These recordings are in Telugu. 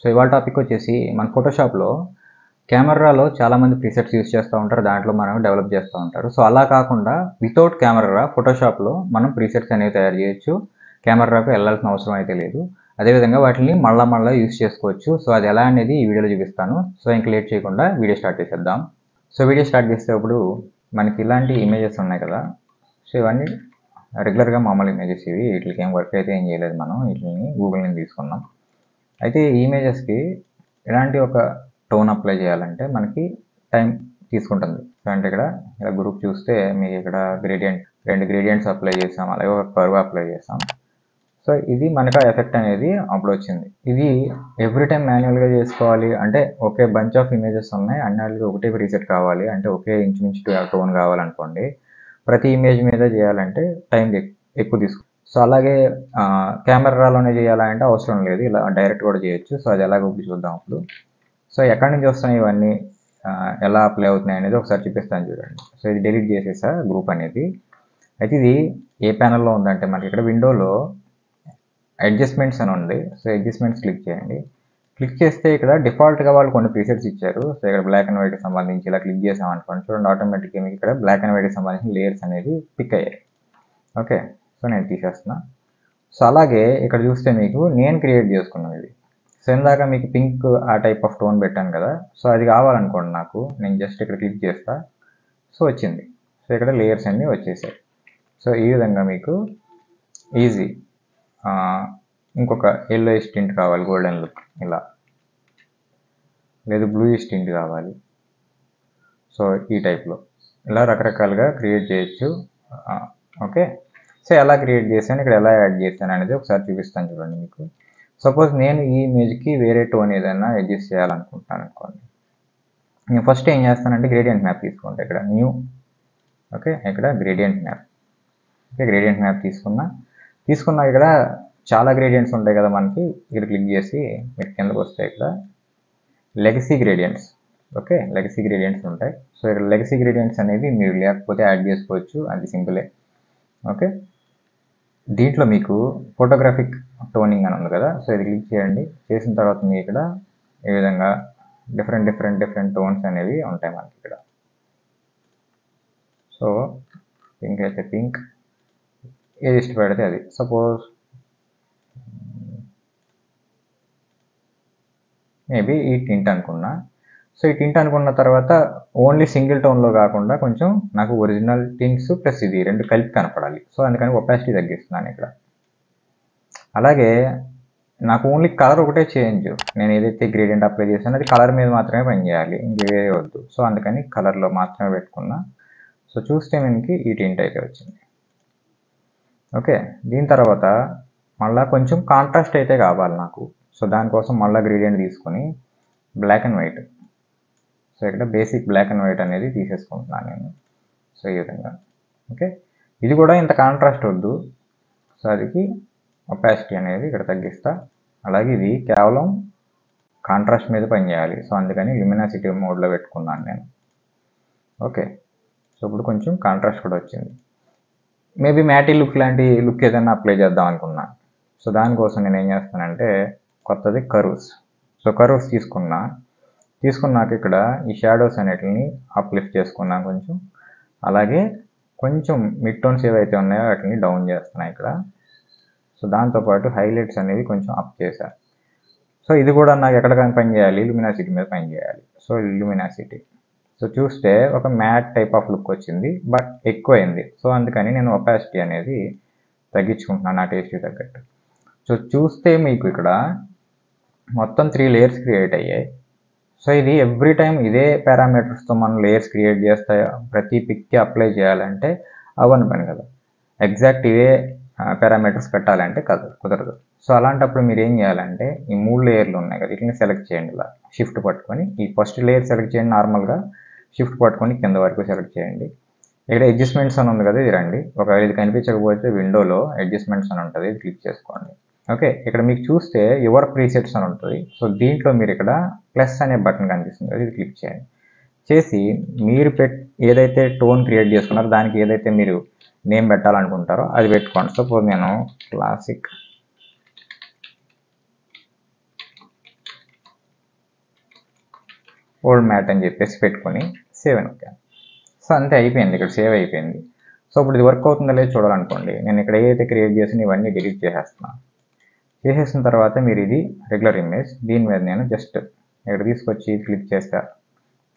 సో ఇవాళ టాపిక్ వచ్చేసి మన ఫోటోషాప్లో కెమెరాలో చాలామంది ప్రీసెట్స్ యూస్ చేస్తూ ఉంటారు, దాంట్లో మనం డెవలప్ చేస్తూ ఉంటారు. సో అలా కాకుండా వితౌట్ కెమెరా ఫోటోషాప్లో మనం ప్రీసెట్స్ అనేవి తయారు చేయొచ్చు. కెమెరాకు వెళ్ళాల్సిన అవసరం అయితే లేదు. అదేవిధంగా వాటిని మళ్ళా యూస్ చేసుకోవచ్చు. సో అది ఎలా అనేది ఈ వీడియోలో చూపిస్తాను. సో ఇంక లేట్ చేయకుండా వీడియో స్టార్ట్ చేసేద్దాం. సో వీడియో స్టార్ట్ చేసేటప్పుడు మనకి ఇలాంటి ఇమేజెస్ ఉన్నాయి కదా. సో ఇవన్నీ రెగ్యులర్గా మామూలు ఇమేజెస్ ఇవి, వీటికి ఏం వర్క్ అయితే ఏం చేయలేదు. మనం వీటిని గూగుల్ నుంచి తీసుకున్నాం. అయితే ఈ ఇమేజెస్కి ఎలాంటి ఒక టోన్ అప్లై చేయాలంటే మనకి టైం తీసుకుంటుంది. సో అంటే ఇక్కడ గ్రూప్ చూస్తే మీకు ఇక్కడ రెండు గ్రేడియంట్స్ అప్లై చేసాం, అలాగే ఒక కర్వ్ అప్లై చేసాం. సో ఇది మనకు ఎఫెక్ట్ అనేది అప్పుడు వచ్చింది. ఇది ఎవ్రీ టైం మాన్యువల్గా చేసుకోవాలి అంటే ఒకే బంచ్ ఆఫ్ ఇమేజెస్ ఉన్నాయి, అన్నిటికీ ఒకటే ప్రీసెట్ కావాలి అంటే ఒకే ఇంచుమించు టోన్ కావాలనుకోండి. ప్రతి ఇమేజ్ మీద చేయాలంటే టైం ఎక్కువ తీసుకుంటుంది. సో అలాగే కెమెరాలోనే చేయాలంటే అవసరం లేదు, ఇలా డైరెక్ట్ కూడా చేయొచ్చు. సో అది ఎలాగో చూద్దాం అప్పుడు. సో ఎక్కడి నుంచి వస్తున్నాయి ఇవన్నీ, ఎలా అప్లై అవుతున్నాయి అనేది ఒకసారి చూపిస్తాను చూడండి. సో ఇది డిలీట్ చేసేసా గ్రూప్ అనేది. అయితే ఇది ఏ ప్యానల్లో ఉందంటే మనకి ఇక్కడ విండోలో అడ్జస్ట్మెంట్స్ అని ఉంది. సో అడ్జస్ట్మెంట్స్ క్లిక్ చేయండి. క్లిక్ చేస్తే ఇక్కడ డిఫాల్ట్గా వాళ్ళు కొన్ని ప్రీసెట్స్ ఇచ్చారు. సో ఇక్కడ బ్లాక్ అండ్ వైట్కి సంబంధించి ఇలా క్లిక్ చేసాం అనుకోండి, చూడండి ఆటోమేటిక్గా మీకు ఇక్కడ బ్లాక్ అండ్ వైట్కి సంబంధించిన లేయర్స్ అనేది పిక్ అయ్యాయి. ఓకే, సో నేను తీసేస్తున్నా. సో అలాగే ఇక్కడ చూస్తే మీకు నేను క్రియేట్ చేసుకున్నాను ఇది. సో ఇందాక మీకు పింక్ ఆ టైప్ ఆఫ్ టోన్ పెట్టాను కదా. సో అది కావాలనుకోండి నాకు, నేను జస్ట్ ఇక్కడ క్లిక్ చేస్తా. సో వచ్చింది. సో ఇక్కడ లేయర్స్ అన్నీ వచ్చేసాయి. సో ఈ విధంగా మీకు ఈజీ. ఇంకొక ఎల్లో టింట్ కావాలి, గోల్డెన్ లుక్ ఇలా, లేదు బ్లూ టింట్ కావాలి. సో ఈ టైప్లో ఇలా రకరకాలుగా క్రియేట్ చేయొచ్చు. ఓకే, సో ఎలా క్రియేట్ చేశాను, ఇక్కడ ఎలా యాడ్ చేశాను అనేది ఒకసారి చూపిస్తాను చూడండి మీకు. సపోజ్ నేను ఈ ఇమేజ్కి వేరే టోన్ ఏదైనా అడ్జస్ట్ చేయాలనుకుంటున్నాను అనుకోండి. నేను ఫస్ట్ ఏం చేస్తానంటే గ్రేడియంట్ మ్యాప్ తీసుకుంటా, ఇక్కడ న్యూ. ఓకే, ఇక్కడ gradient map. Okay, gradient map తీసుకున్నా ఇక్కడ చాలా గ్రేడియంట్స్ ఉంటాయి కదా మనకి. ఇక్కడ క్లిక్ చేసి మీరు కిందకు వస్తే ఇక్కడ legacy gradients. Okay, legacy gradients ఉంటాయి. సో ఇక్కడ లెగసీ గ్రేడియంట్స్ అనేవి మీరు లేకపోతే యాడ్ చేసుకోవచ్చు, అది సింపులే. ఓకే, దీంట్లో మీకు ఫోటోగ్రాఫిక్ టోనింగ్ అని ఉంది కదా. సో ఇది క్లిక్ చేయండి. చేసిన తర్వాత మీకు ఇక్కడ ఈ విధంగా డిఫరెంట్ టోన్స్ అనేవి ఉంటాయి మనకి ఇక్కడ. సో పింక్ అయితే పింక్, ఏది ఇష్టపడితే అది. సపోజ్ మేబీ ఈ టింట్ అనుకున్నా. సో ఈ టింట్ అనుకున్న తర్వాత ఓన్లీ సింగిల్ టోన్లో కాకుండా కొంచెం నాకు ఒరిజినల్ టింట్స్ ప్లస్ ఇది రెండు కలిపి కనపడాలి. సో అందుకని ఒపాసిటీ తగ్గిస్తున్నాను ఇక్కడ. అలాగే నాకు ఓన్లీ కలర్ ఒకటే చేంజ్, నేను ఏదైతే గ్రేడియంట్ అప్లై చేశానో అది కలర్ మీద మాత్రమే పనిచేయాలి, ఇంకేవే వద్దు. సో అందుకని కలర్లో మాత్రమే పెట్టుకున్నా. సో చూస్తే మనకి ఈ టింట్ అయితే వచ్చింది. ఓకే, దీని తర్వాత మళ్ళీ కొంచెం కాంట్రాస్ట్ అయితే కావాలి నాకు. సో దానికోసం మళ్ళీ గ్రేడియంట్ తీసుకొని బ్లాక్ అండ్ వైట్. సో ఇక్కడ బేసిక్ బ్లాక్ అండ్ వైట్ అనేది తీసేసుకుంటున్నాను నేను. సో ఈ విధంగా. ఓకే, ఇది కూడా ఇంత కాంట్రాస్ట్ వద్దు. సో అది ఒపాసిటీ అనేది ఇక్కడ తగ్గిస్తా. అలాగే ఇది కేవలం కాంట్రాస్ట్ మీద పనిచేయాలి. సో అందుకని ల్యూమినాసిటీ మోడ్లో పెట్టుకున్నాను నేను. ఓకే, సో ఇప్పుడు కొంచెం కాంట్రాస్ట్ కూడా వచ్చింది. మేబీ మ్యాటీ లుక్ లాంటి లుక్ ఏదైనా అప్లై చేద్దాం అనుకున్నాను. సో దానికోసం నేను ఏం చేస్తానంటే కొత్తది కర్వ్స్. సో కర్వ్స్ తీసుకున్నాక ఇక్కడ ఈ షాడోస్ అనేటిని అప్లిఫ్ట్ చేసుకున్నాను కొంచెం. అలాగే కొంచెం మిడ్ టోన్స్ ఏవైతే ఉన్నాయో వాటిని డౌన్ చేస్తున్నాను ఇక్కడ. సో దాంతోపాటు హైలైట్స్ అనేవి కొంచెం అప్ చేశాను. సో ఇది కూడా నాకు ఎక్కడ పని చేయాలి, ల్యూమినాసిటీ మీద పని చేయాలి. So luminosity. సో చూస్తే ఒక మ్యాట్ టైప్ ఆఫ్ లుక్ వచ్చింది, బట్ ఎక్కువైంది. సో అందుకని నేను ఒపాసిటీ అనేది తగ్గించుకుంటున్నాను నా టేస్ట్కి తగ్గట్టు. సో చూస్తే మీకు ఇక్కడ మొత్తం 3 లేయర్స్ క్రియేట్ అయ్యాయి. సో ఇది ఎవ్రీ టైం ఇదే పారామీటర్స్తో మనం లేయర్స్ క్రియేట్ చేస్తే ప్రతి పిక్కి అప్లై చేయాలంటే అవని పని కదా. ఎగ్జాక్ట్ ఇవే పారామీటర్స్ పెట్టాలంటే కుదరదు. సో అలాంటప్పుడు మీరు ఏం చేయాలంటే ఈ 3 లేయర్లు ఉన్నాయి కదా, వీటిని సెలెక్ట్ చేయండి. ఇలా షిఫ్ట్ పట్టుకొని ఈ ఫస్ట్ లేయర్ సెలెక్ట్ చేయండి. నార్మల్గా షిఫ్ట్ పట్టుకొని కింద వరకు సెలెక్ట్ చేయండి. ఇక్కడ అడ్జస్ట్మెంట్స్ అని ఉంది కదా, ఇది రండి. ఒకవేళ ఇది కనిపించకపోతే విండోలో అడ్జస్ట్మెంట్స్ అని ఉంటుంది, ఇది క్లిక్ చేసుకోండి. ఓకే, ఇక్కడ మీకు చూస్తే యువర్ ప్రీసెట్స్ అని ఉంటుంది. సో దీంట్లో మీరు ఇక్కడ ప్లస్ అనే బటన్ కనిపిస్తుంది కదా, ఇది క్లిక్ చేయండి. చేసి మీరు ఏదైతే టోన్ క్రియేట్ చేసుకున్నారో దానికి ఏదైతే మీరు నేమ్ పెట్టాలనుకుంటారో అది పెట్టుకోండి. సపోజ్ నేను క్లాసిక్ ఓల్డ్ మ్యాట్ అని చెప్పేసి పెట్టుకొని సేవ్ అని నొక్కాను. సో అంతే, అయిపోయింది, ఇక్కడ సేవ్ అయిపోయింది. సో ఇప్పుడు ఇది వర్క్ అవుతుందో లేదో చూడాలనుకోండి, నేను ఇక్కడ ఏదైతే క్రియేట్ చేసిన ఇవన్నీ డిలీట్ చేసేస్తున్నాను. చేసేసిన తర్వాత మీరు ఇది రెగ్యులర్ ఇమేజ్, దీని మీద నేను జస్ట్ ఇక్కడ తీసుకొచ్చి క్లిక్ చేస్తా,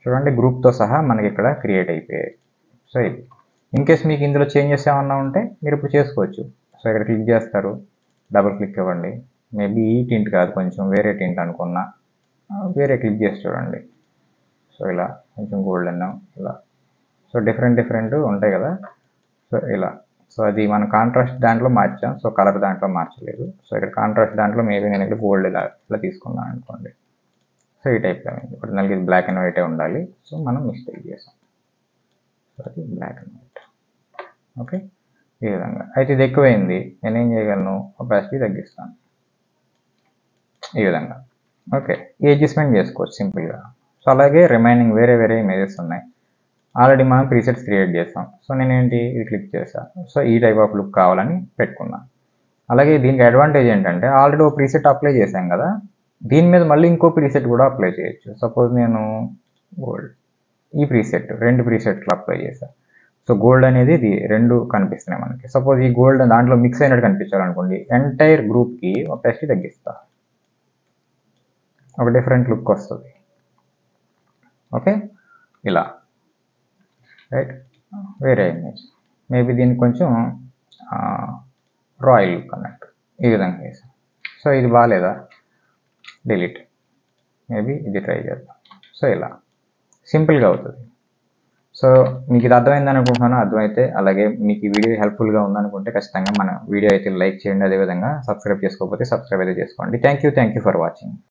చూడండి గ్రూప్తో సహా మనకి ఇక్కడ క్రియేట్ అయిపోయాయి. సో ఇది ఇన్కేస్ మీకు ఇందులో చేంజెస్ ఏమన్నా ఉంటే మీరు ఇప్పుడు చేసుకోవచ్చు. సో ఇక్కడ క్లిక్ చేస్తారు, డబుల్ క్లిక్ ఇవ్వండి, మేబీ ఈ టింట్ కాదు కొంచెం వేరే టింట్ అనుకున్నా, వేరే క్లిక్ చేసి చూడండి. సో ఇలా కొంచెం గోల్డెన్ ఇలా, సో డిఫరెంట్ ఉంటాయి కదా. సో ఇలా, సో అది మన కాంట్రాస్ట్ దాంట్లో మార్చాం, సో కలర్ దాంట్లో మార్చలేదు. సో ఇక్కడ కాంట్రాస్ట్ దాంట్లో మేబీ నేను ఇక్కడ గోల్డ్ ఇలా తీసుకున్నాను అనుకోండి. సో ఈ టైప్లో ఒరిజినల్గా ఇది బ్లాక్ అండ్ వైటే ఉండాలి. సో మనం మిస్టేక్ చేసాం, సో అది బ్లాక్ అండ్ వైట్. ఓకే, ఈ విధంగా. అయితే ఇది ఎక్కువైంది, నేనేం చేయగలను, ఒపాసిటీ తగ్గిస్తాను ఈ విధంగా. ఓకే, ఈ అడ్జస్ట్మెంట్ చేసుకోవచ్చు సింపుల్గా. సో అలాగే రిమైనింగ్ వేరే ఇమేజెస్ ఉన్నాయి, ఆల్రెడీ మనం ప్రీసెట్స్ క్రియేట్ చేస్తాం. సో నేనేంటి ఇది క్లిక్ చేస్తాను, సో ఈ టైప్ ఆఫ్ లుక్ కావాలని పెట్టుకున్నాను. అలాగే దీనికి అడ్వాంటేజ్ ఏంటంటే ఆల్రెడీ ఒక ప్రీసెట్ అప్లై చేశాం కదా, దీని మీద మళ్ళీ ఇంకో ప్రీసెట్ కూడా అప్లై చేయొచ్చు. సపోజ్ నేను గోల్డ్ ఈ ప్రీసెట్ 2 ప్రీసెట్లు అప్లై చేశాను. సో గోల్డ్ అనేది ఇది 2 కనిపిస్తున్నాయి మనకి. సపోజ్ ఈ గోల్డ్ దాంట్లో మిక్స్ అయినట్టు కనిపించాలనుకోండి, ఎంటైర్ గ్రూప్కి ఒపాసిటీ తగ్గిస్తా, ఒక డిఫరెంట్ లుక్ వస్తుంది. ఓకే, ఇలా రైట్. వేరే ఇమేజ్ మేబీ దీనికి కొంచెం రాయల్ లుక్ అన్నట్టు ఈ విధంగా వేసాం. సో ఇది బాగాలేదా, డిలీట్, మేబీ ఇది ట్రై చేద్దాం. సో ఇలా సింపుల్గా అవుతుంది. సో మీకు ఇది అర్థమైందని అనుకుంటున్నాను. అర్థమైతే అలాగే మీకు ఈ వీడియో హెల్ప్ఫుల్గా ఉందనుకుంటే ఖచ్చితంగా మన వీడియో అయితే లైక్ చేయండి, అదేవిధంగా సబ్స్క్రైబ్ చేసుకోకపోతే సబ్స్క్రైబ్ అయితే చేసుకోండి. Thank you for watching.